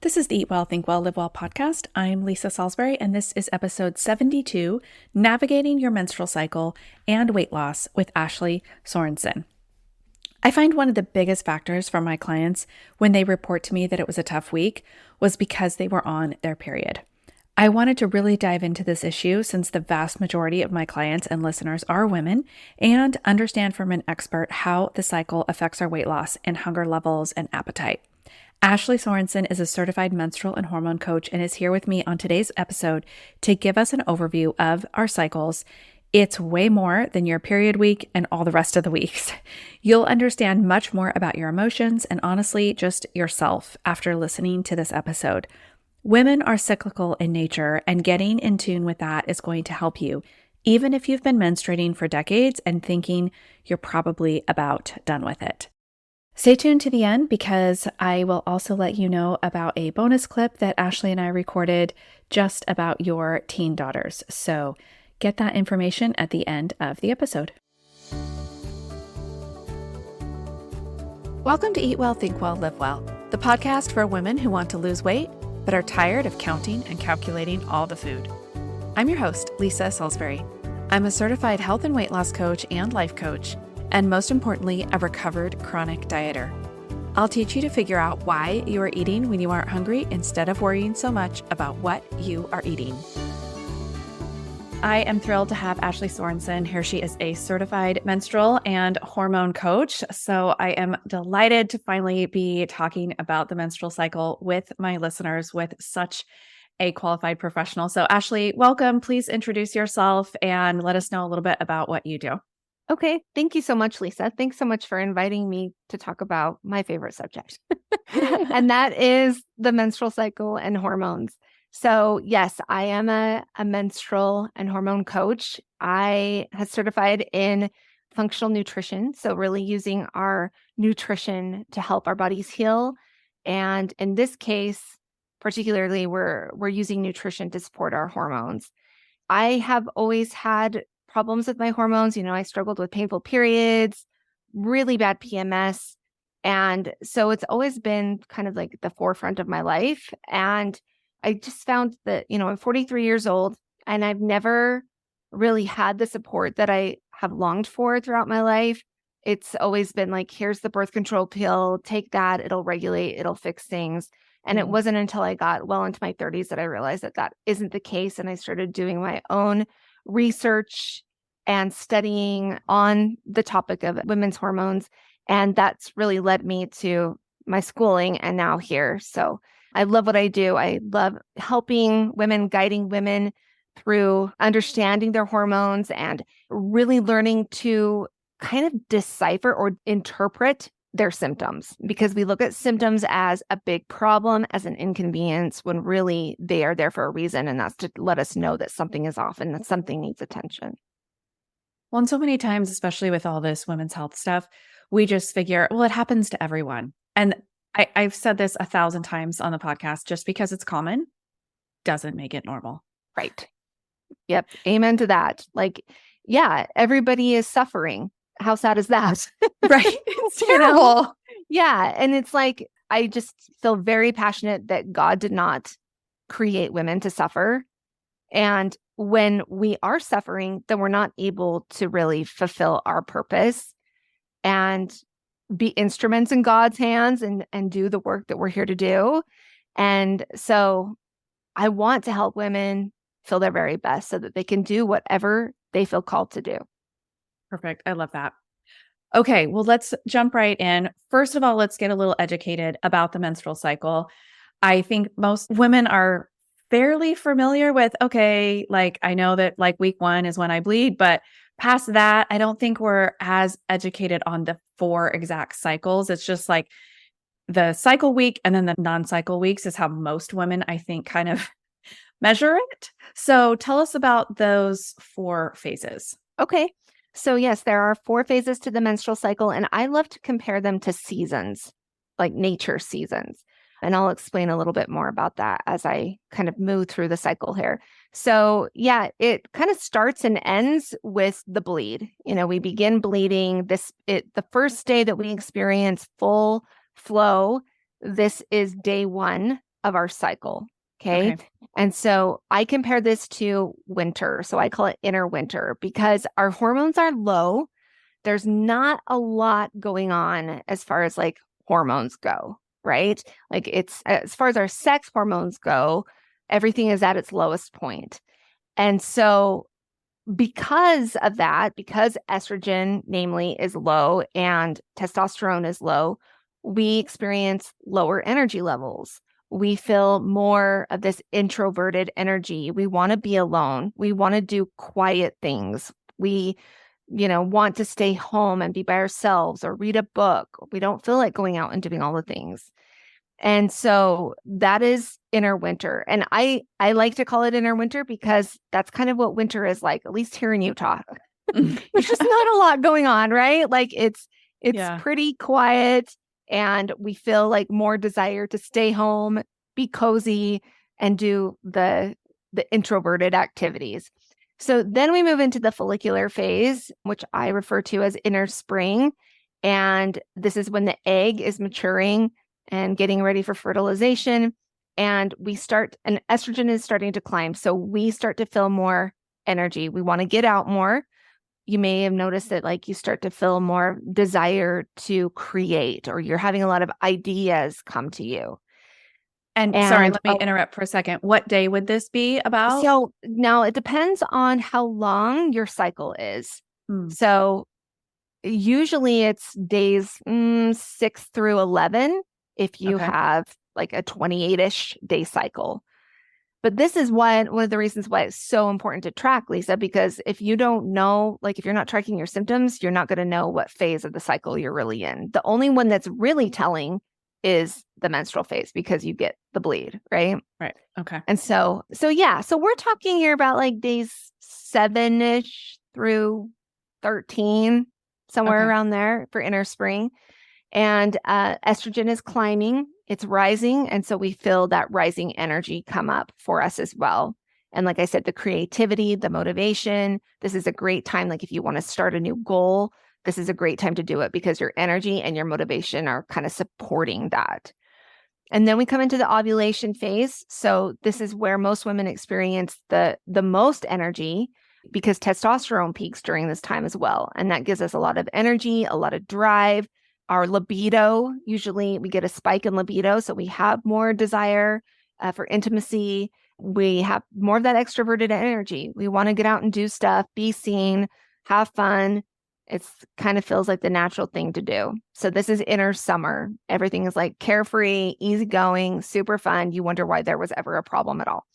This is the Eat Well, Think Well, Live Well podcast. I'm Lisa Salisbury, and this is episode 72, Navigating Your Menstrual Cycle and Weight Loss with Ashlee Sorensen. I find one of the biggest factors for my clients when they report to me that it was a tough week was because they were on their period. I wanted to really dive into this issue since the vast majority of my clients and listeners are women and understand from an expert how the cycle affects our weight loss and hunger levels and appetite. Ashlee Sorensen is a certified menstrual and hormone coach and is here with me on today's episode to give us an overview of our cycles. It's way more than your period week and all the rest of the weeks. You'll understand much more about your emotions and honestly just yourself after listening to this episode. Women are cyclical in nature, and getting in tune with that is going to help you, even if you've been menstruating for decades and thinking you're probably about done with it. Stay tuned to the end because I will also let you know about a bonus clip that Ashlee and I recorded just about your teen daughters. So get that information at the end of the episode. Welcome to Eat Well, Think Well, Live Well, the podcast for women who want to lose weight but are tired of counting and calculating all the food. I'm your host, Lisa Salisbury. I'm a certified health and weight loss coach and life coach, and most importantly, a recovered chronic dieter. I'll teach you to figure out why you are eating when you aren't hungry instead of worrying so much about what you are eating. I am thrilled to have Ashlee Sorensen here. She is a certified menstrual and hormone coach. So I am delighted to finally be talking about the menstrual cycle with my listeners with such a qualified professional. So Ashlee, welcome. Please introduce yourself and let us know a little bit about what you do. Okay. Thank you so much, Lisa. Thanks so much for inviting me to talk about my favorite subject. And that is the menstrual cycle and hormones. So yes, I am a menstrual and hormone coach. I have certified in functional nutrition. So really using our nutrition to help our bodies heal. And in this case, particularly, we're using nutrition to support our hormones. I have always had problems with my hormones. I struggled with painful periods, really bad PMS. And so it's always been kind of like the forefront of my life. And I just found that, I'm 43 years old and I've never really had the support that I have longed for throughout my life. It's always been like, here's the birth control pill, take that, it'll regulate, it'll fix things. And it wasn't until I got well into my 30s that I realized that that isn't the case. And I started doing my own research and studying on the topic of women's hormones. And that's really led me to my schooling and now here. So I love what I do. I love helping women, guiding women through understanding their hormones and really learning to kind of decipher or interpret their symptoms, because we look at symptoms as a big problem, as an inconvenience, when really they are there for a reason. And that's to let us know that something is off and that something needs attention. Well, and so many times, especially with all this women's health stuff, we just figure, well, it happens to everyone. And I've said this 1,000 times on the podcast, just because it's common doesn't make it normal. Right. Yep. Amen to that. Like, yeah, everybody is suffering. How sad is that? Right. It's terrible. Yeah. And it's like, I just feel very passionate that God did not create women to suffer. And when we are suffering, then we're not able to really fulfill our purpose and be instruments in God's hands and do the work that we're here to do. And so I want to help women feel their very best so that they can do whatever they feel called to do. Perfect. I love that. Okay, well, let's jump right in. First of all, let's get a little educated about the menstrual cycle. I think most women are fairly familiar with, okay, like I know that like week 1 is when I bleed, but past that, I don't think we're as educated on the 4 exact cycles. It's just like the cycle week and then the non-cycle weeks is how most women, I think, kind of measure it. So tell us about those 4 phases. Okay. So yes, there are 4 phases to the menstrual cycle, and I love to compare them to seasons, like nature seasons. And I'll explain a little bit more about that as I kind of move through the cycle here. So yeah, it kind of starts and ends with the bleed. We begin bleeding the first day that we experience full flow. This is day 1 of our cycle. Okay. Okay. And so I compare this to winter. So I call it inner winter because our hormones are low. There's not a lot going on as far as like hormones go, right? Like it's as far as our sex hormones go, everything is at its lowest point. And so because of that, because estrogen, namely, is low and testosterone is low, we experience lower energy levels. We feel more of this introverted energy. We want to be alone. We want to do quiet things. We, want to stay home and be by ourselves or read a book. We don't feel like going out and doing all the things. And so that is inner winter. And I like to call it inner winter because that's kind of what winter is like, at least here in Utah. There's just not a lot going on, right? Like it's pretty quiet and we feel like more desire to stay home, be cozy, and do the introverted activities. So then we move into the follicular phase, which I refer to as inner spring. And this is when the egg is maturing and getting ready for fertilization. And estrogen is starting to climb. So we start to feel more energy. We want to get out more. You may have noticed that like you start to feel more desire to create, or you're having a lot of ideas come to you. And sorry, let me interrupt for a second. What day would this be about? So now it depends on how long your cycle is. So usually it's days 6 through 11 if you have like a 28-ish day cycle. But this is one of the reasons why it's so important to track, Lisa, because if you don't know, like if you're not tracking your symptoms, you're not going to know what phase of the cycle you're really in. The only one that's really telling is the menstrual phase because you get the bleed, right? Right. Okay. And so we're talking here about like days 7-ish through 13, somewhere around there for inner spring. And estrogen is climbing, it's rising. And so we feel that rising energy come up for us as well. And like I said, the creativity, the motivation, this is a great time. Like if you want to start a new goal, this is a great time to do it because your energy and your motivation are kind of supporting that. And then we come into the ovulation phase. So this is where most women experience the most energy because testosterone peaks during this time as well. And that gives us a lot of energy, a lot of drive. Our libido, usually we get a spike in libido. So we have more desire for intimacy. We have more of that extroverted energy. We want to get out and do stuff, be seen, have fun. It's kind of feels like the natural thing to do. So this is inner summer. Everything is like carefree, easygoing, super fun. You wonder why there was ever a problem at all.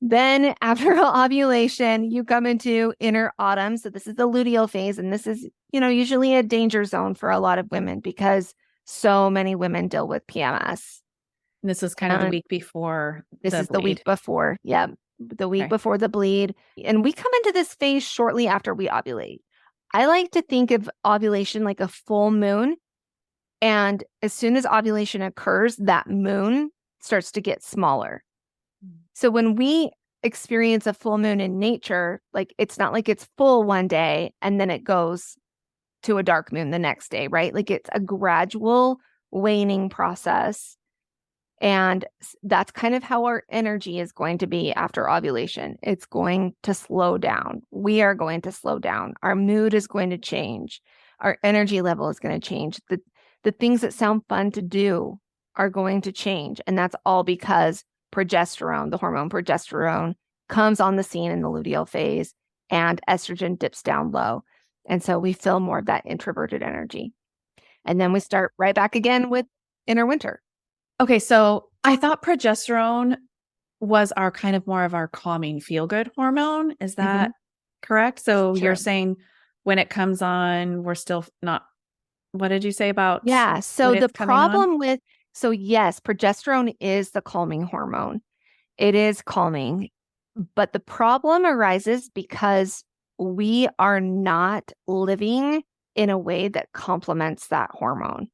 Then after ovulation, you come into inner autumn. So this is the luteal phase. And this is, usually a danger zone for a lot of women because so many women deal with PMS. This is kind of the week before the week before. Yeah. The week before the bleed. And we come into this phase shortly after we ovulate. I like to think of ovulation like a full moon. And as soon as ovulation occurs, that moon starts to get smaller. So when we experience a full moon in nature, like it's not like it's full one day and then it goes to a dark moon the next day, right? Like it's a gradual waning process. And that's kind of how our energy is going to be after ovulation. It's going to slow down. We are going to slow down. Our mood is going to change. Our energy level is going to change. The things that sound fun to do are going to change. And that's all because progesterone, the hormone progesterone, comes on the scene in the luteal phase and estrogen dips down low. And so we feel more of that introverted energy. And then we start right back again with inner winter. Okay, so I thought progesterone was our kind of more of our calming feel-good hormone. Is that correct? So you're saying when it comes on, we're still not, what did you say about? Yeah, so the problem with, yes, progesterone is the calming hormone. It is calming, but the problem arises because we are not living in a way that complements that hormone.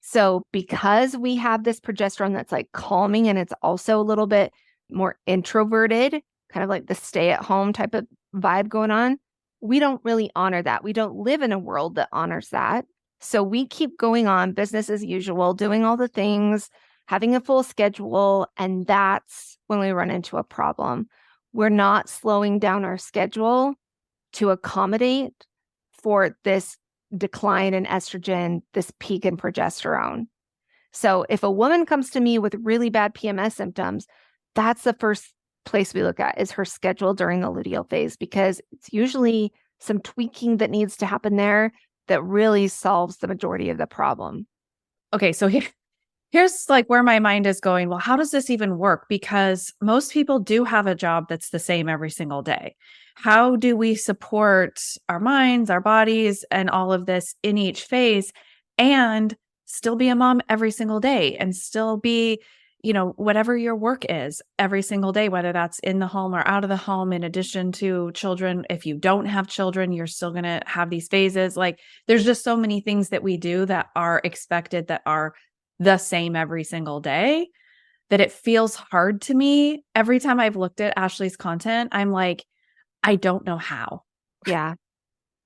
So because we have this progesterone that's like calming and it's also a little bit more introverted, kind of like the stay-at-home type of vibe going on, we don't really honor that. We don't live in a world that honors that. So we keep going on business as usual, doing all the things, having a full schedule. And that's when we run into a problem. We're not slowing down our schedule to accommodate for this decline in estrogen, this peak in progesterone. So if a woman comes to me with really bad PMS symptoms, that's the first place we look at is her schedule during the luteal phase, because it's usually some tweaking that needs to happen there that really solves the majority of the problem. Okay, so here's like where my mind is going. Well, how does this even work? Because most people do have a job that's the same every single day. How do we support our minds, our bodies, and all of this in each phase and still be a mom every single day and still be, whatever your work is every single day, whether that's in the home or out of the home, in addition to children. If you don't have children, you're still going to have these phases. Like there's just so many things that we do that are expected, that are the same every single day, that it feels hard to me. Every time I've looked at Ashlee's content, I'm like, I don't know how. Yeah.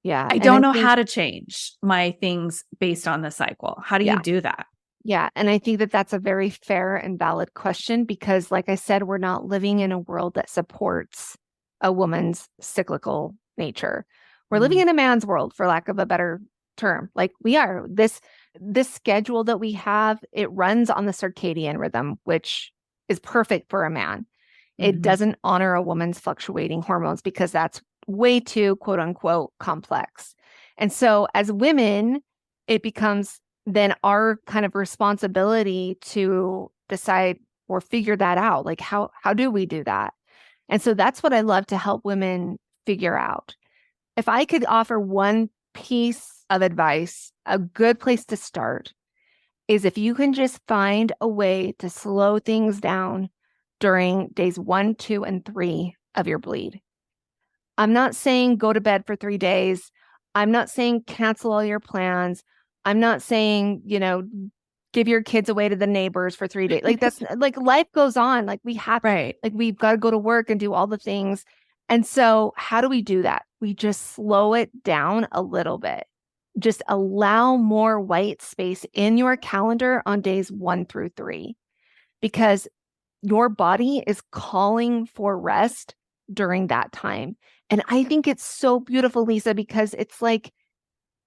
Yeah. I don't know how to change my things based on the cycle. How do you do that? Yeah. And I think that that's a very fair and valid question because, like I said, we're not living in a world that supports a woman's cyclical nature. We're living in a man's world, for lack of a better term. Like we are. This schedule that we have, it runs on the circadian rhythm, which is perfect for a man. It doesn't honor a woman's fluctuating hormones because that's way too, quote unquote, complex. And so as women, it becomes then our kind of responsibility to decide or figure that out. Like how do we do that? And so that's what I love to help women figure out. If I could offer one piece of advice, a good place to start is if you can just find a way to slow things down during days 1, 2, and 3 of your bleed. I'm not saying go to bed for 3 days. I'm not saying cancel all your plans. I'm not saying, give your kids away to the neighbors for 3 days. Like that's like life goes on. Like we have, like we've got to go to work and do all the things. And so how do we do that? We just slow it down a little bit. Just allow more white space in your calendar on days 1 through 3, because your body is calling for rest during that time. And I think it's so beautiful, Lisa, because it's like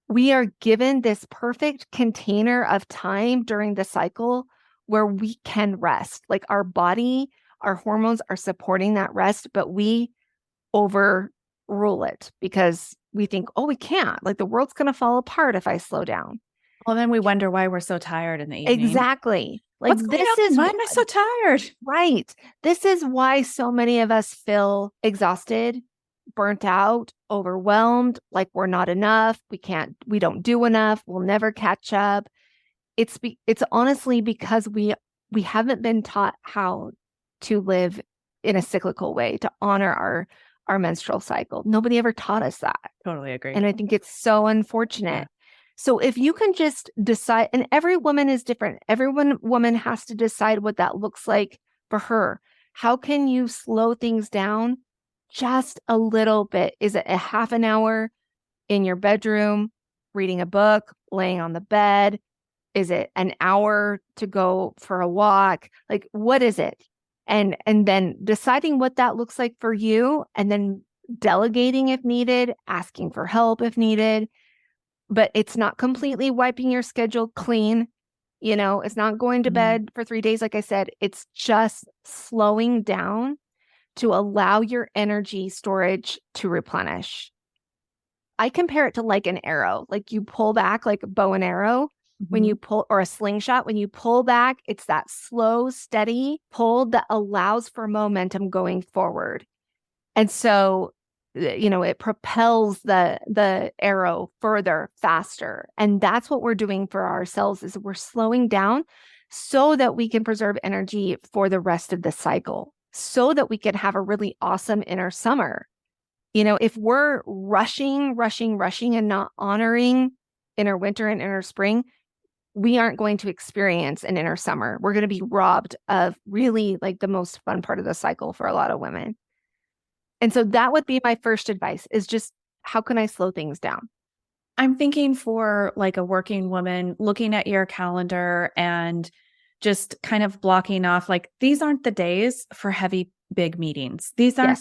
we are given this perfect container of time during the cycle where we can rest. Like our body, our hormones are supporting that rest, but we overrule it because we think, oh, we can't. Like the world's going to fall apart if I slow down. Well, then we wonder why we're so tired in the evening. Exactly. Like what's going on? Why am I so tired? Right. This is why so many of us feel exhausted, burnt out, overwhelmed, like we're not enough. We don't do enough. We'll never catch up. It's honestly because we haven't been taught how to live in a cyclical way, to honor our menstrual cycle. Nobody ever taught us that. Totally agree. And I think it's so unfortunate. Yeah. So if you can just decide, and every woman is different. Every woman has to decide what that looks like for her. How can you slow things down just a little bit? Is it a half an hour in your bedroom, reading a book, laying on the bed? Is it an hour to go for a walk? Like, what is it? And then deciding what that looks like for you, and then delegating if needed, asking for help if needed. But it's not completely wiping your schedule clean. It's not going to bed for 3 days. Like I said, it's just slowing down to allow your energy storage to replenish. I compare it to like an arrow, like you pull back, like a bow and arrow. When you pull, or a slingshot, when you pull back, it's that slow, steady pull that allows for momentum going forward. And so, it propels the arrow further, faster. And that's what we're doing for ourselves, is we're slowing down so that we can preserve energy for the rest of the cycle, so that we can have a really awesome inner summer. If we're rushing and not honoring inner winter and inner spring, we aren't going to experience an inner summer. We're going to be robbed of really like the most fun part of the cycle for a lot of women. And so that would be my first advice, is just how can I slow things down? I'm thinking for like a working woman looking at your calendar and just kind of blocking off, like, these aren't the days for heavy, big meetings. These aren't,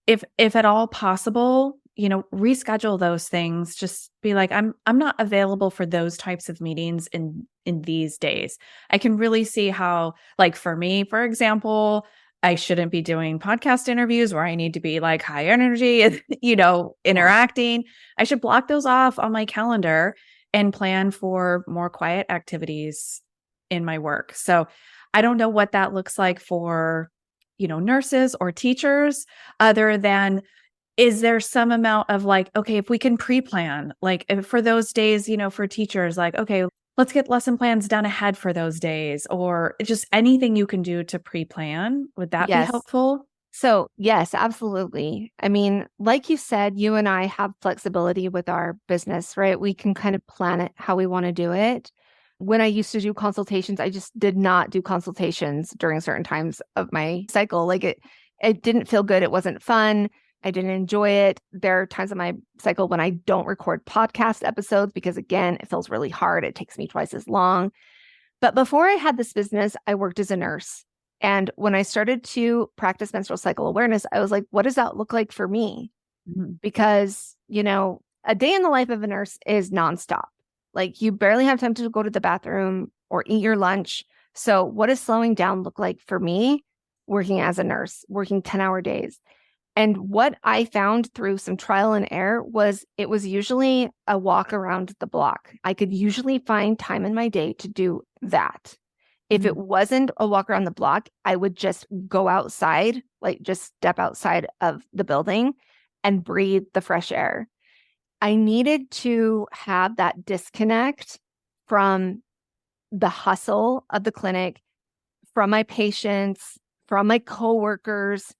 Yes. if at all possible, reschedule those things. Just be like, I'm not available for those types of meetings in these days. I can really see how, like, for me, for example, I shouldn't be doing podcast interviews where I need to be like high energy and, interacting. I should block those off on my calendar and plan for more quiet activities in my work. So I don't know what that looks like for, nurses or teachers, other than, is there some amount of like, okay, if we can pre-plan, like for those days, for teachers, like, okay, let's get lesson plans done ahead for those days, or just anything you can do to pre-plan. Would that be Yes. helpful? So yes, absolutely. I mean, like you said, you and I have flexibility with our business, right? We can kind of plan it how we want to do it. When I used to do consultations, I just did not do consultations during certain times of my cycle. Like it didn't feel good. It wasn't fun. I didn't enjoy it. There are times of my cycle when I don't record podcast episodes because, again, it feels really hard. It takes me twice as long. But before I had this business, I worked as a nurse. And when I started to practice menstrual cycle awareness, I was like, what does that look like for me? Mm-hmm. Because, a day in the life of a nurse is nonstop. Like you barely have time to go to the bathroom or eat your lunch. So what does slowing down look like for me working as a nurse, working 10-hour days? And what I found through some trial and error was it was usually a walk around the block. I could usually find time in my day to do that. If it wasn't a walk around the block, I would just go outside, like just step outside of the building and breathe the fresh air. I needed to have that disconnect from the hustle of the clinic, from my patients, from my coworkers,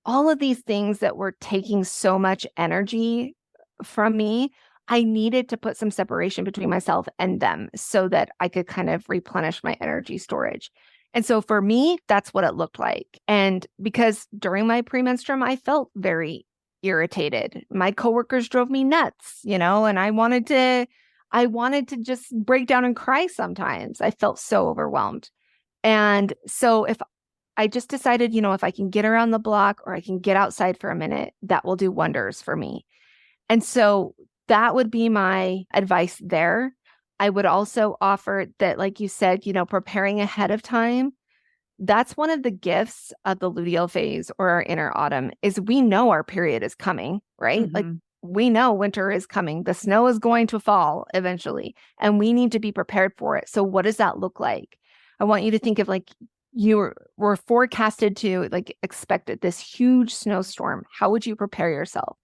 all of these things that were taking so much energy from me. I needed to put some separation between myself and them so that I could kind of replenish my energy storage. And so for me, that's what it looked like. And because during my premenstruum, I felt very irritated. My coworkers drove me nuts, and I wanted to just break down and cry sometimes. I felt so overwhelmed. And so if I just decided, if I can get around the block or I can get outside for a minute, that will do wonders for me. And so that would be my advice there. I would also offer that, like you said, preparing ahead of time. That's one of the gifts of the luteal phase or our inner autumn is we know our period is coming, right? Mm-hmm. Like we know winter is coming. The snow is going to fall eventually, and we need to be prepared for it. So what does that look like? I want you to think of like you were forecasted to expect this huge snowstorm. How would you prepare yourself?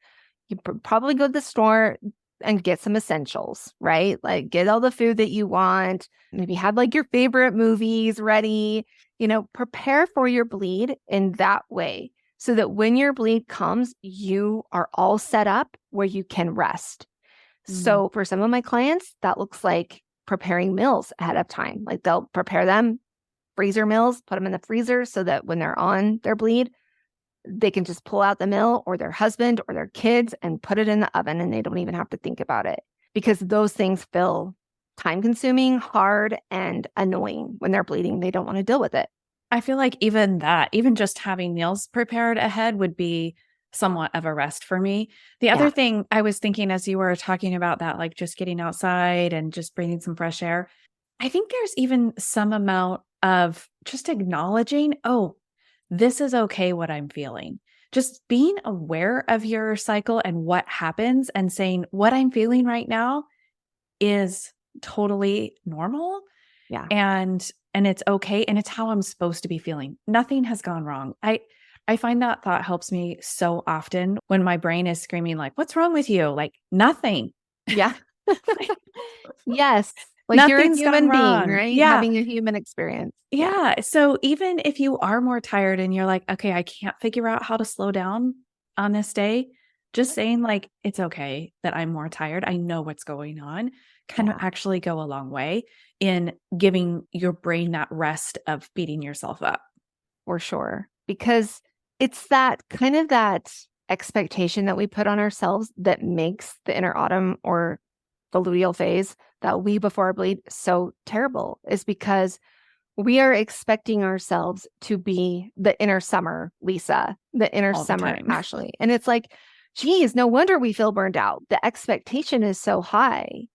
You probably go to the store and get some essentials, right? Like get all the food that you want. Maybe have like your favorite movies ready, prepare for your bleed in that way so that when your bleed comes, you are all set up where you can rest. So for some of my clients, that looks like preparing meals ahead of time. Like they'll prepare them, freezer meals, put them in the freezer so that when they're on their bleed, they can just pull out the meal or their husband or their kids and put it in the oven and they don't even have to think about it because those things feel time consuming, hard, and annoying when they're bleeding. They don't want to deal with it. I feel like even just having meals prepared ahead would be somewhat of a rest for me. The other thing I was thinking as you were talking about that, like just getting outside and just breathing some fresh air, I think there's even some amount of just acknowledging, oh, this is okay what I'm feeling. Just being aware of your cycle and what happens and saying what I'm feeling right now is totally normal. Yeah. And it's okay. And it's how I'm supposed to be feeling. Nothing has gone wrong. I find that thought helps me so often when my brain is screaming like, what's wrong with you? Like nothing. Yeah. Yes. Like Nothing's you're a human gone being, wrong. right? Yeah. Having a human experience. Yeah. So even if you are more tired and you're like, okay, I can't figure out how to slow down on this day, just saying like, it's okay that I'm more tired. I know what's going on can actually go a long way in giving your brain that rest of beating yourself up. For sure. Because it's that kind of that expectation that we put on ourselves that makes the inner autumn or the luteal phase, that we before our bleed, so terrible, is because we are expecting ourselves to be the inner summer Lisa, the inner All the summer time. Ashlee. And it's like, geez, no wonder we feel burned out. The expectation is so high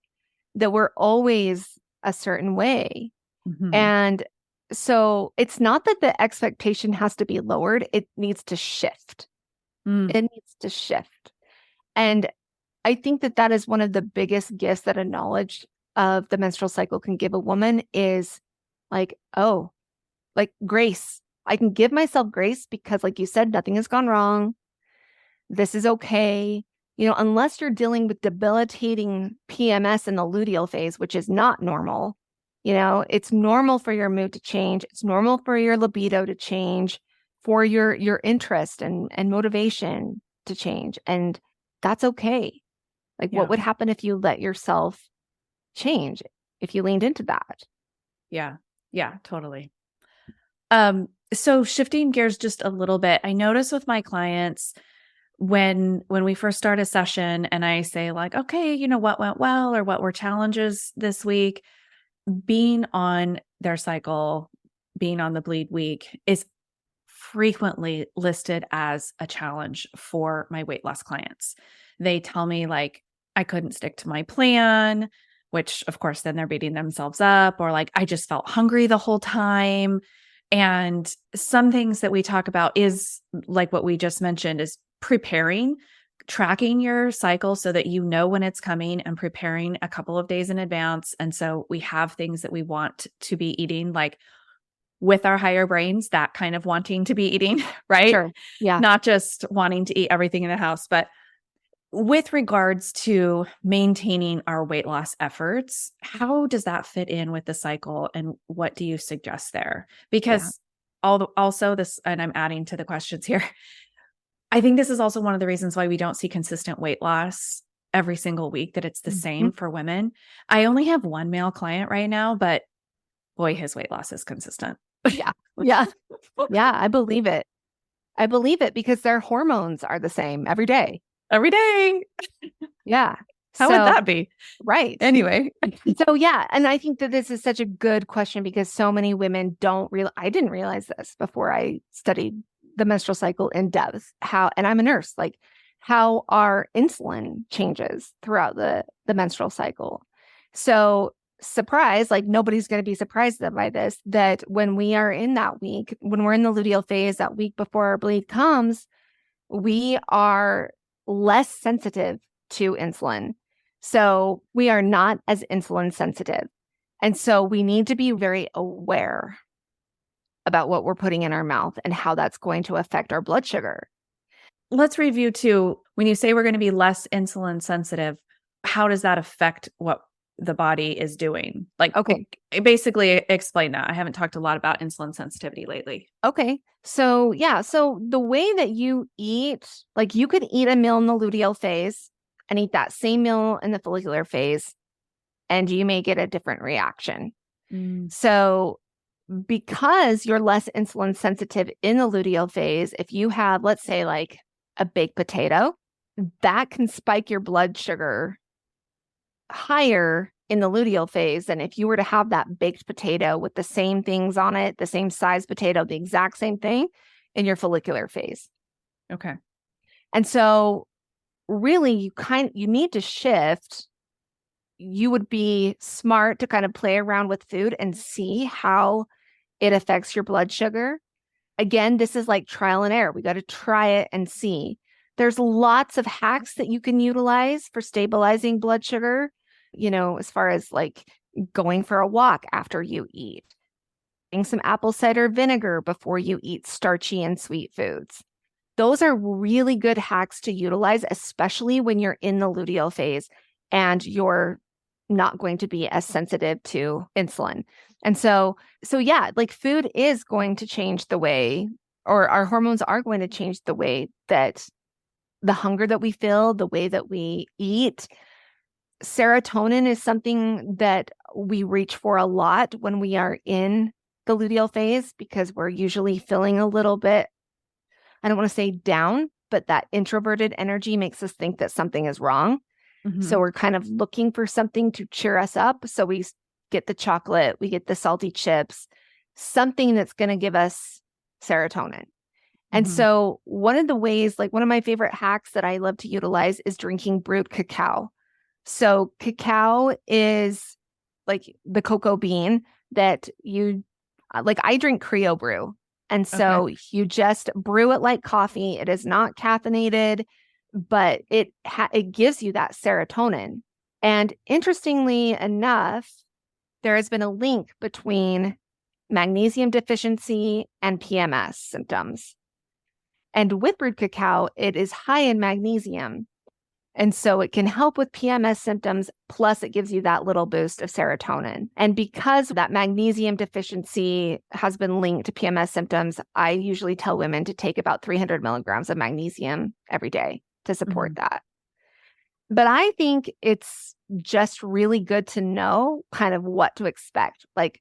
that we're always a certain way. Mhm. And so it's not that the expectation has to be lowered, it needs to shift. Mm. It needs to shift. And I think that that is one of the biggest gifts that a knowledge of the menstrual cycle can give a woman is like, oh, like grace. I can give myself grace because, like you said, nothing has gone wrong. This is okay. Unless you're dealing with debilitating PMS in the luteal phase, which is not normal. It's normal for your mood to change. It's normal for your libido to change, for your interest and motivation to change. And that's okay. Like, what Yeah. would happen if you let yourself change, if you leaned into that? Yeah. Yeah, totally. So shifting gears just a little bit, I notice with my clients when we first start a session and I say like, okay, what went well or what were challenges this week, being on their cycle, being on the bleed week is frequently listed as a challenge for my weight loss clients. They tell me like, I couldn't stick to my plan, which of course then they're beating themselves up, or like, I just felt hungry the whole time. And some things that we talk about is like what we just mentioned is preparing, tracking your cycle so that you know when it's coming and preparing a couple of days in advance. And so we have things that we want to be eating, like with our higher brains, that kind of wanting to be eating, right? Sure. Yeah. Not just wanting to eat everything in the house, but with regards to maintaining our weight loss efforts, how does that fit in with the cycle and what do you suggest there? Yeah. Because also this, and I'm adding to the questions here, I think this is also one of the reasons why we don't see consistent weight loss every single week, that it's the Mhm. same for women. I only have one male client right now, but boy, his weight loss is consistent. Yeah. Yeah. Yeah. I believe it. I believe it because their hormones are the same every day. Every day. Yeah. How would So, that be? right. Anyway. So, yeah. And I think that this is such a good question because so many women don't realize, I didn't realize this before I studied the menstrual cycle in depth, and I'm a nurse, like how our insulin changes throughout the menstrual cycle. So, surprise, like nobody's going to be surprised by this, that when we are in that week, when we're in the luteal phase, that week before our bleed comes, we are less sensitive to insulin. So we are not as insulin sensitive. And so we need to be very aware about what we're putting in our mouth and how that's going to affect our blood sugar. Let's review too. When you say we're going to be less insulin sensitive, how does that affect what the body is doing? Like, Okay. basically explain that. I haven't talked a lot about insulin sensitivity lately. Okay. So, yeah. So the way that you eat, like you could eat a meal in the luteal phase and eat that same meal in the follicular phase, and you may get a different reaction. Mm. So, because you're less insulin sensitive in the luteal phase, if you have, let's say, like a baked potato, that can spike your blood sugar higher in the luteal phase than if you were to have that baked potato with the same things on it, the same size potato, the exact same thing in your follicular phase. Okay. And so really you need to shift. You would be smart to kind of play around with food and see how it affects your blood sugar. Again, this is like trial and error. We got to try it and see. There's lots of hacks that you can utilize for stabilizing blood sugar, as far as like going for a walk after you eat, getting some apple cider vinegar before you eat starchy and sweet foods. Those are really good hacks to utilize, especially when you're in the luteal phase and you're not going to be as sensitive to insulin. And so yeah, like food is going to change the way, or our hormones are going to change the way that the hunger that we feel, the way that we eat. Serotonin is something that we reach for a lot when we are in the luteal phase because we're usually feeling a little bit, I don't want to say down, but that introverted energy makes us think that something is wrong. Mm-hmm. So we're kind of looking for something to cheer us up. So we get the chocolate, we get the salty chips. something that's going to give us serotonin. And so one of the ways, like one of my favorite hacks that I love to utilize is drinking brewed cacao. So cacao is like the cocoa bean that you, like I drink CrioBru. And so you just brew it like coffee. It is not caffeinated, but it gives you that serotonin. And interestingly enough, there has been a link between magnesium deficiency and PMS symptoms. And with brewed cacao, it is high in magnesium. And so it can help with PMS symptoms, plus it gives you that little boost of serotonin. And because that magnesium deficiency has been linked to PMS symptoms, I usually tell women to take about 300 milligrams of magnesium every day to support that. But I think it's just really good to know kind of what to expect. Like,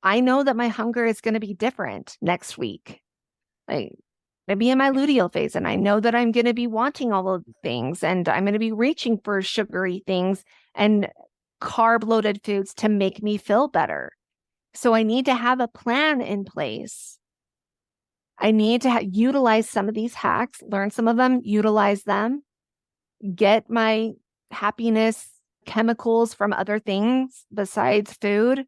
I know that my hunger is going to be different next week. Like, maybe in my luteal phase, and I know that I'm going to be wanting all of the things, and I'm going to be reaching for sugary things and carb-loaded foods to make me feel better. So I need to have a plan in place. I need to utilize some of these hacks, learn some of them, utilize them, get my happiness chemicals from other things besides food,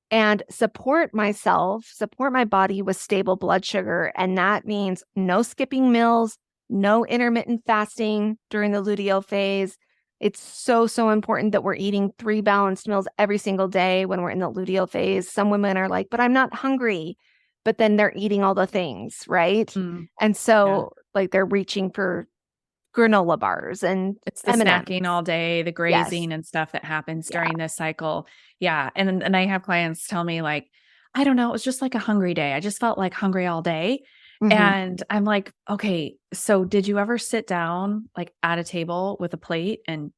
and support myself, support my body with stable blood sugar. And that means no skipping meals, no intermittent fasting during the luteal phase. It's so, so important that we're eating 3 balanced meals every single day when we're in the luteal phase. Some women are like, but I'm not hungry. But then they're eating all the things, right? And so like they're reaching for granola bars and it's the M&Ms. Snacking all day, the grazing and stuff that happens during this cycle. Yeah. And I have clients tell me like, I don't know, it was just like a hungry day. I just felt like hungry all day. And I'm like, okay, so did you ever sit down like at a table with a plate and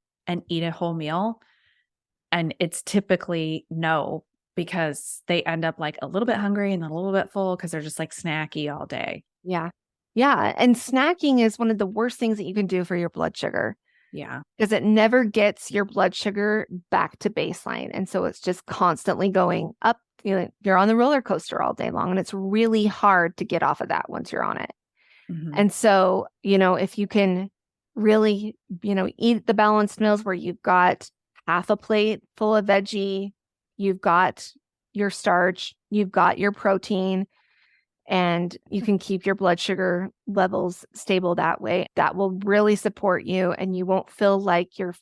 eat a whole meal? And it's typically no, because they end up like a little bit hungry and then a little bit full because they're just like snacky all day. Yeah. Yeah. And snacking is one of the worst things that you can do for your blood sugar. Yeah. Because it never gets your blood sugar back to baseline. And so it's just constantly going up. You're on the roller coaster all day long, and it's really hard to get off of that once you're on it. And so, if you can really, eat the balanced meals where you've got half a plate full of veggie, you've got your starch, you've got your protein, and you can keep your blood sugar levels stable that way, that will really support you, and you won't feel like you're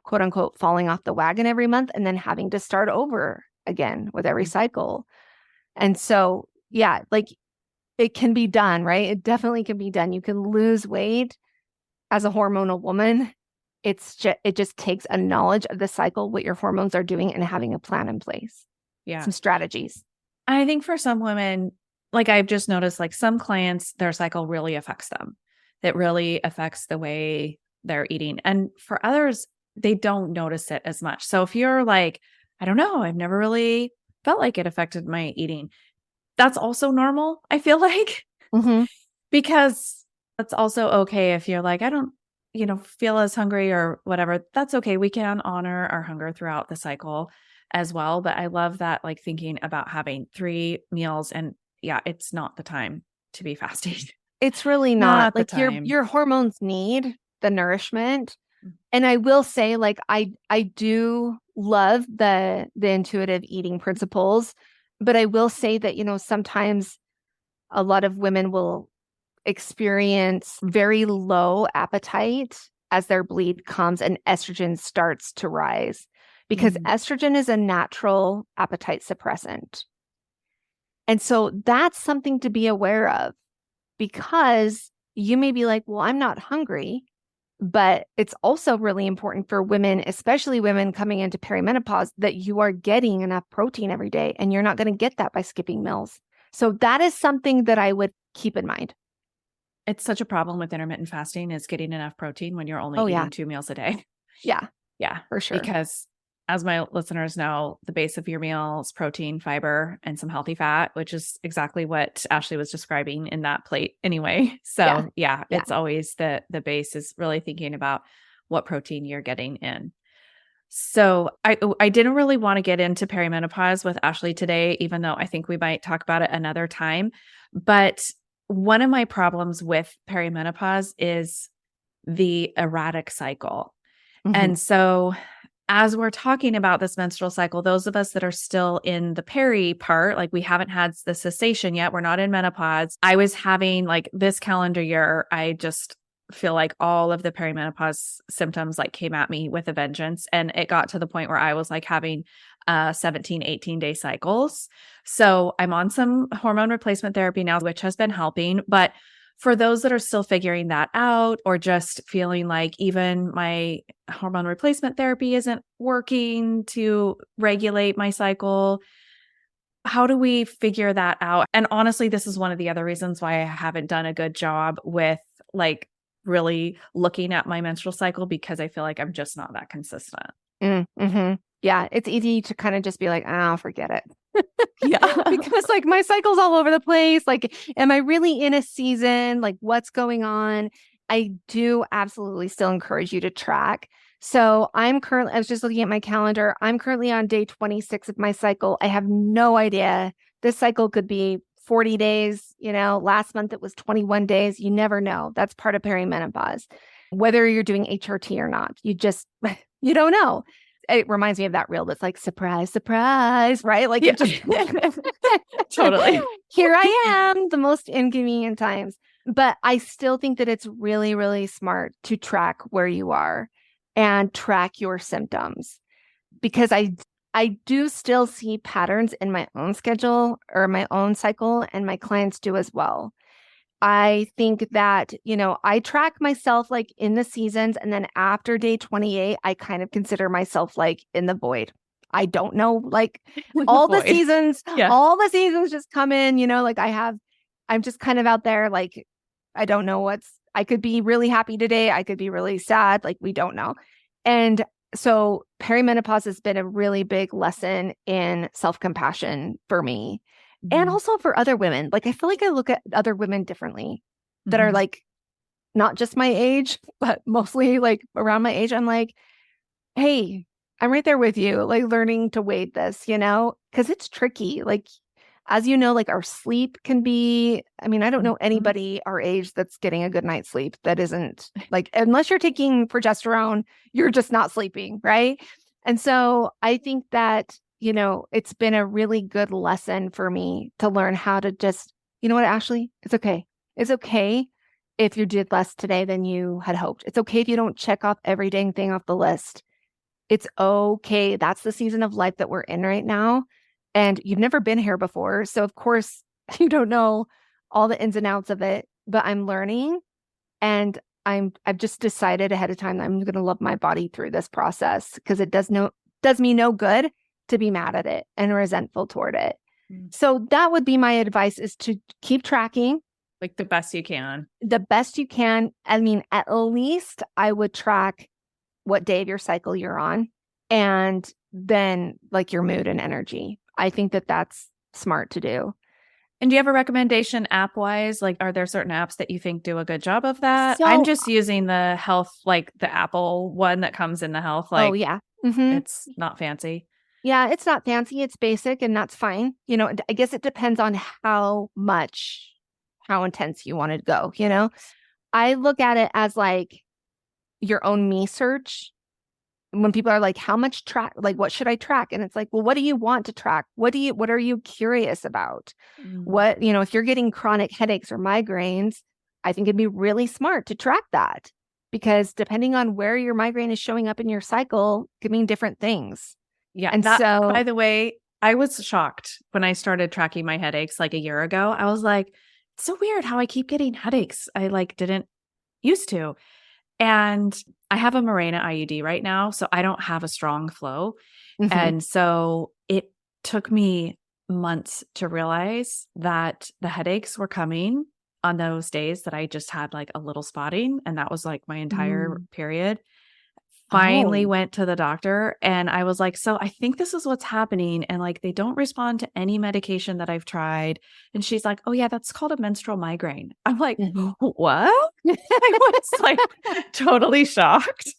quote unquote falling off the wagon every month and then having to start over again with every cycle. And so, yeah, like it can be done, right? It definitely can be done. You can lose weight as a hormonal woman. It just takes a knowledge of the cycle, what your hormones are doing, and having a plan in place. Yeah. Some strategies. I think for some women, like I've just noticed, like some clients, their cycle really affects them. It really affects the way they're eating. And for others, they don't notice it as much. So if you're like, I don't know, I've never really felt like it affected my eating, that's also normal, I feel like, because it's also okay if you're like, I don't, feel as hungry or whatever. That's okay. We can honor our hunger throughout the cycle as well. But I love that, like thinking about having 3 meals, and yeah, it's not the time to be fasting. It's really not like your hormones need the nourishment. And I will say, like, I do love the intuitive eating principles, but I will say that, sometimes a lot of women will experience very low appetite as their bleed comes and estrogen starts to rise, because estrogen is a natural appetite suppressant. And so that's something to be aware of, because you may be like, well, I'm not hungry. But it's also really important for women, especially women coming into perimenopause, that you are getting enough protein every day, and you're not going to get that by skipping meals. So that is something that I would keep in mind. It's such a problem with intermittent fasting, is getting enough protein when you're only eating 2 meals a day. Yeah. Yeah, for sure. Because as my listeners know, the base of your meal is protein, fiber, and some healthy fat, which is exactly what Ashlee was describing in that plate anyway. So yeah. It's always the base is really thinking about what protein you're getting in. So I didn't really want to get into perimenopause with Ashlee today, even though I think we might talk about it another time. But one of my problems with perimenopause is the erratic cycle. And so as we're talking about this menstrual cycle, those of us that are still in the peri part, like we haven't had the cessation yet, we're not in menopause. I was having like this calendar year, I just feel like all of the perimenopause symptoms like came at me with a vengeance. And it got to the point where I was like having 17, 18-day cycles. So I'm on some hormone replacement therapy now, which has been helping. But for those that are still figuring that out or just feeling like even my hormone replacement therapy isn't working to regulate my cycle, how do we figure that out? And honestly, this is one of the other reasons why I haven't done a good job with like really looking at my menstrual cycle, because I feel like I'm just not that consistent. Yeah, it's easy to kind of just be like, oh, forget it. Yeah. Because like my cycle's all over the place. Like, am I really in a season? Like, what's going on? I do absolutely still encourage you to track. So I was just looking at my calendar. I'm currently on day 26 of my cycle. I have no idea. This cycle could be 40 days. Last month it was 21 days. You never know. That's part of perimenopause. Whether you're doing HRT or not, you don't know. It reminds me of that reel that's like, surprise, surprise, right? Like, yeah. Totally. Here I am, the most inconvenient times. But I still think that it's really, really smart to track where you are and track your symptoms, because I do still see patterns in my own schedule or my own cycle, and my clients do as well. I think that, I track myself like in the seasons, and then after day 28, I kind of consider myself like in the void. I don't know, like all the seasons, all the seasons just come in, like I'm just kind of out there. Like, I don't know I could be really happy today. I could be really sad. Like, we don't know. And so perimenopause has been a really big lesson in self-compassion for me. And also for other women. Like, I feel like I look at other women differently that are like, not just my age, but mostly like around my age. I'm like, hey, I'm right there with you, like learning to wade this, because it's tricky. Like, as you know, like our sleep can be, I don't know anybody our age that's getting a good night's sleep that isn't like, unless you're taking progesterone, you're just not sleeping, right? And so I think that it's been a really good lesson for me to learn how to just, you know what, Ashlee, it's okay. It's okay if you did less today than you had hoped. It's okay if you don't check off every dang thing off the list. It's okay. That's the season of life that we're in right now. And you've never been here before. So of course you don't know all the ins and outs of it, but I'm learning, and I've just decided ahead of time that I'm going to love my body through this process, because it does me no good to be mad at it and resentful toward it. So that would be my advice, is to keep tracking. Like the best you can. The best you can. At least I would track what day of your cycle you're on, and then like your mood and energy. I think that that's smart to do. And do you have a recommendation app-wise? Like, are there certain apps that you think do a good job of that? So, I'm just using the health, like the Apple one that comes in the health. Like, oh, yeah. It's not fancy. Yeah, it's not fancy. It's basic, and that's fine. I guess it depends on how intense you want to go. I look at it as like your own me search. When people are like, how much track, like, what should I track? And it's like, well, what do you want to track? What are you curious about? What, if you're getting chronic headaches or migraines, I think it'd be really smart to track that, because depending on where your migraine is showing up in your cycle could mean different things. Yeah. And so, by the way, I was shocked when I started tracking my headaches like a year ago. I was like, it's so weird how I keep getting headaches. I like didn't used to. And I have a Mirena IUD right now, so I don't have a strong flow. And so it took me months to realize that the headaches were coming on those days that I just had like a little spotting. And that was like my entire period. Finally went to the doctor, and I was like, so I think this is what's happening. And like, they don't respond to any medication that I've tried. And she's like, oh yeah, that's called a menstrual migraine. I'm like, what? I was like totally shocked.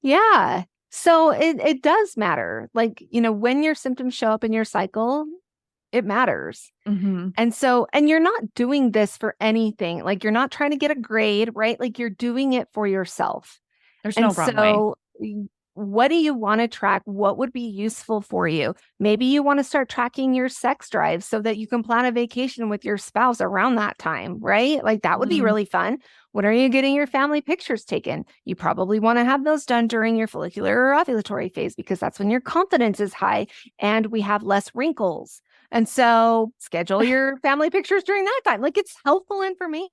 Yeah. So it does matter. Like, when your symptoms show up in your cycle, it matters. Mm-hmm. And you're not doing this for anything. Like, you're not trying to get a grade, right? Like, you're doing it for yourself. There's And no wrong way. so what do you want to track? What would be useful for you? Maybe you want to start tracking your sex drive so that you can plan a vacation with your spouse around that time, right? Like, that would be really fun. When are you getting your family pictures taken? You probably want to have those done during your follicular or ovulatory phase because that's when your confidence is high and we have less wrinkles. And so schedule your family pictures during that time. Like, it's helpful information.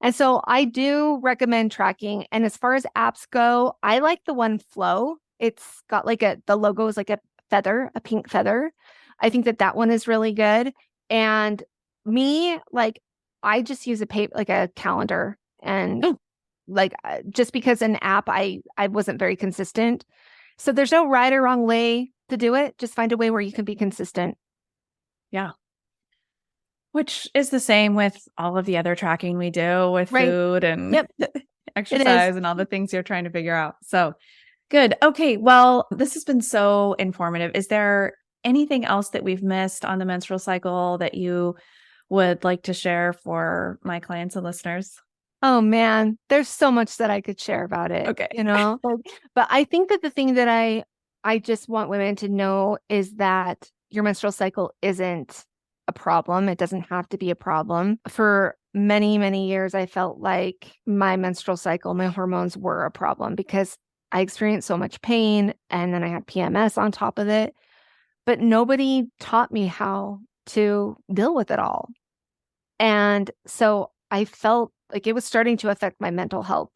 And so I do recommend tracking. And as far as apps go, I like the one Flow. It's got like the logo is like a feather, a pink feather. I think that one is really good. And me, like, I just use a calendar and just because an app, I wasn't very consistent. So there's no right or wrong way to do it. Just find a way where you can be consistent. Yeah. Which is the same with all of the other tracking we do with food and exercise and all the things you're trying to figure out. So good. Okay. Well, this has been so informative. Is there anything else that we've missed on the menstrual cycle that you would like to share for my clients and listeners? Oh man, there's so much that I could share about it. Okay. But I think that the thing that I just want women to know is that your menstrual cycle isn't a problem. It doesn't have to be a problem. For many, many years, I felt like my menstrual cycle, my hormones were a problem because I experienced so much pain and then I had PMS on top of it. But nobody taught me how to deal with it all. And so I felt like it was starting to affect my mental health.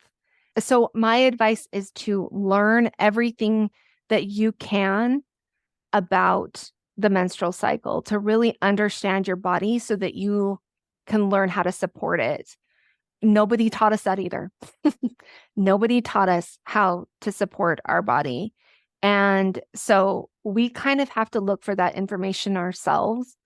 So my advice is to learn everything that you can about the menstrual cycle, to really understand your body so that you can learn how to support it. Nobody taught us that either. Nobody taught us how to support our body. And so we kind of have to look for that information ourselves.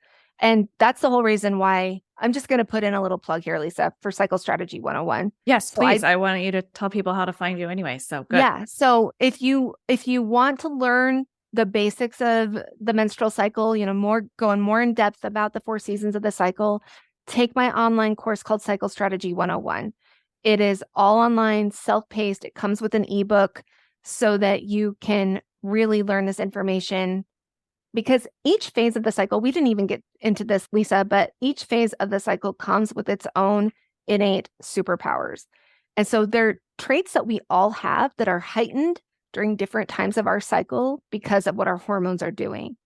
And that's the whole reason why I'm just going to put in a little plug here, Lisa, for Cycle Strategy 101. Yes, please. I want you to tell people how to find you anyway. So good. Yeah. So if you want to learn the basics of the menstrual cycle, going more in depth about the 4 seasons of the cycle, take my online course called Cycle Strategy 101. It is all online, self-paced. It comes with an ebook so that you can really learn this information. Because each phase of the cycle, we didn't even get into this, Lisa, but each phase of the cycle comes with its own innate superpowers. And so they're traits that we all have that are heightened during different times of our cycle because of what our hormones are doing.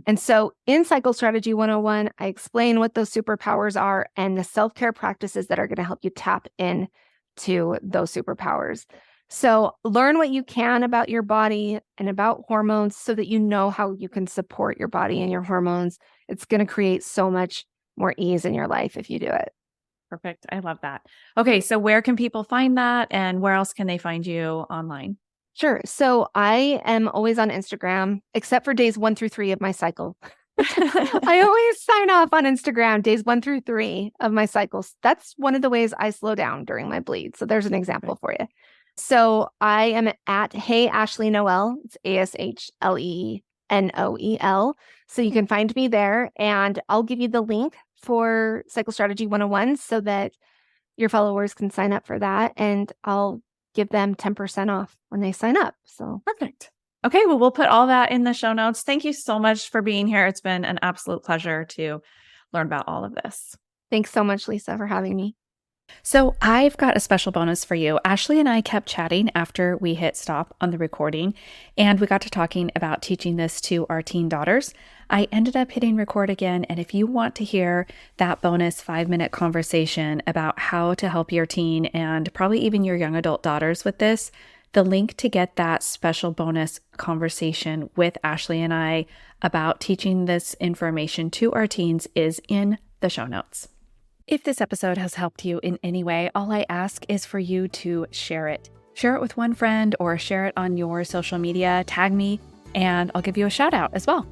And so in Cycle Strategy 101, I explain what those superpowers are and the self-care practices that are going to help you tap into those superpowers. So learn what you can about your body and about hormones so that you know how you can support your body and your hormones. It's going to create so much more ease in your life if you do it. Perfect. I love that. Okay. So where can people find that and where else can they find you online? Sure. So I am always on Instagram, except for days 1 through 3 of my cycle. I always sign off on Instagram days 1 through 3 of my cycles. That's one of the ways I slow down during my bleed. So there's an example for you. So I am at Hey Ashlee Noel. It's ASHLENOEL. So you can find me there, and I'll give you the link for Cycle Strategy 101 so that your followers can sign up for that, and I'll give them 10% off when they sign up. So perfect. Okay. Well, we'll put all that in the show notes. Thank you so much for being here. It's been an absolute pleasure to learn about all of this. Thanks so much, Lisa, for having me. So I've got a special bonus for you. Ashlee and I kept chatting after we hit stop on the recording, and we got to talking about teaching this to our teen daughters. I ended up hitting record again, and if you want to hear that bonus 5-minute conversation about how to help your teen and probably even your young adult daughters with this, the link to get that special bonus conversation with Ashlee and I about teaching this information to our teens is in the show notes. If this episode has helped you in any way, all I ask is for you to share it. Share it with one friend or share it on your social media, tag me, and I'll give you a shout out as well.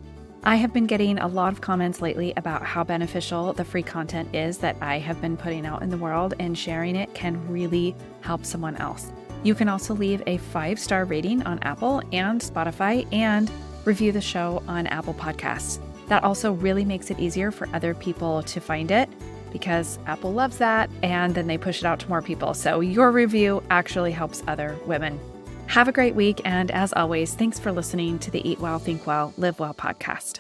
I have been getting a lot of comments lately about how beneficial the free content is that I have been putting out in the world, and sharing it can really help someone else. You can also leave a 5-star rating on Apple and Spotify and review the show on Apple Podcasts. That also really makes it easier for other people to find it because Apple loves that, and then they push it out to more people. So your review actually helps other women. Have a great week, and as always, thanks for listening to the Eat Well, Think Well, Live Well podcast.